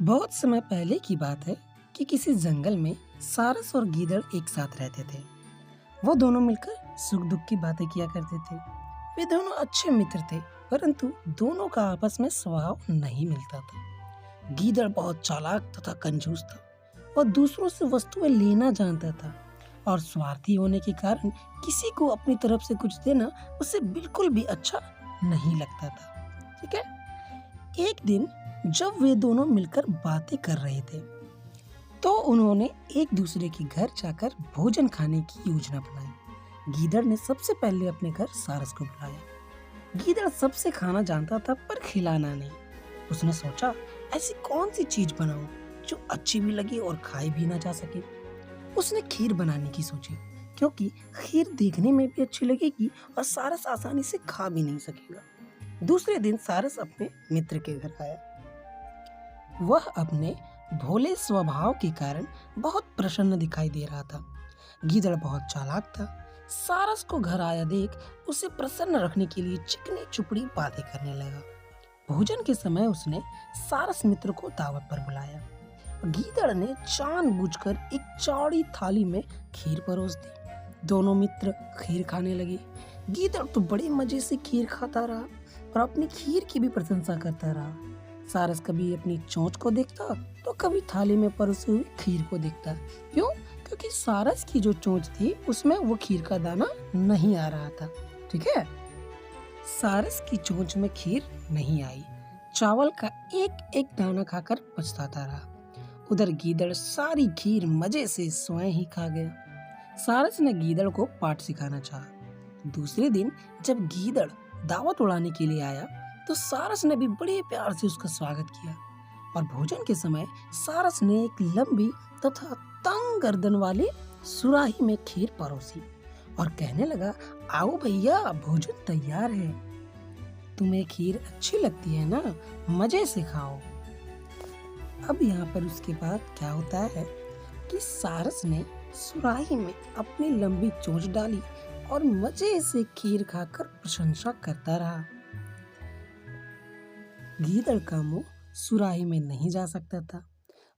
बहुत समय पहले की बात है कि किसी जंगल में सारस और गीदड़ एक साथ रहते थे। वो दोनों मिलकर सुख दुख की बातें किया करते थे। वे दोनों अच्छे मित्र थे, परंतु दोनों का आपस में स्वभाव नहीं मिलता था। गीदड़ बहुत चालाक तथा कंजूस था और दूसरों से वस्तुएं लेना जानता था, और स्वार्थी होने के कारण किसी को अपनी तरफ से कुछ देना उसे बिल्कुल भी अच्छा नहीं लगता था। ठीक है। एक दिन जब वे दोनों मिलकर बातें कर रहे थे, तो उन्होंने एक दूसरे के घर जाकर भोजन खाने की योजना बनाई। गीदड़ ने सबसे पहले अपने घर सारस को बुलाया। गीदड़ सबसे खाना जानता था, पर खिलाना नहीं। उसने सोचा, ऐसी कौन सी चीज बनाऊं जो अच्छी भी लगे और खाई भी ना जा सके। उसने खीर बनाने की सोची, क्योंकि खीर देखने में भी अच्छी लगेगी और सारस आसानी से खा भी नहीं सकेगा। दूसरे दिन सारस अपने मित्र के घर आया। वह अपने भोले स्वभाव के कारण बहुत प्रसन्न दिखाई दे रहा था। गीदड़ बहुत चालाक था। सारस को घर आया देख उसे प्रसन्न रखने के लिए चिकनी चुपड़ी बातें करने लगा। भोजन के समय उसने सारस मित्र को दावत पर बुलाया। गीदड़ ने जानबूझकर एक चौड़ी थाली में खीर परोस दी। दोनों मित्र खीर खाने लगे। गीदड़ तो बड़े मजे से खीर खाता रहा और अपनी खीर की भी प्रशंसा करता रहा। सारस कभी अपनी चोंच को देखता तो कभी थाली में परोसी हुई खीर को देखता। क्यों? क्योंकि सारस की जो चोंच थी उसमें वो खीर का दाना नहीं आ रहा था। ठीक है। सारस की चोंच में खीर नहीं आई। चावल का एक एक दाना खाकर पछताता रहा। उधर गीदड़ सारी खीर मजे से स्वयं ही खा गया। सारस ने गीदड़ को पाठ सिखाना चाहा। दूसरे दिन जब गीदड़ दावत उड़ाने के लिए आया, तो सारस ने भी बड़े प्यार से उसका स्वागत किया। और भोजन के समय सारस ने एक लंबी तथा तंग गर्दन वाली सुराही में खीर परोसी और कहने लगा, आओ भैया, भोजन तैयार है। तुम्हें खीर अच्छी लगती है ना? मजे से खाओ। अब यहाँ पर उसके बाद क्या होता है कि सारस ने सुराही में अपनी लंबी चोंच डाली और मजे से खीर खाकर प्रशंसा करता रहा। गीदड़ का मुंह सुराही में नहीं जा सकता था।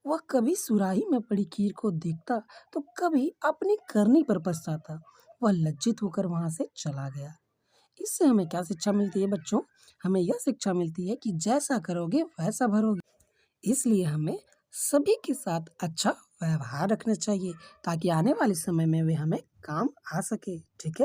वह कभी सुराही में पड़ी खीर को देखता तो कभी अपनी करनी पर पछताता। वह लज्जित होकर वहां से चला गया। इससे हमें क्या शिक्षा मिलती है बच्चों? हमें यह शिक्षा मिलती है कि जैसा करोगे वैसा भरोगे। इसलिए हमें सभी के साथ अच्छा व्यवहार रखना चाहिए, ताकि आने वाले समय में वे हमें काम आ सके। ठीक है।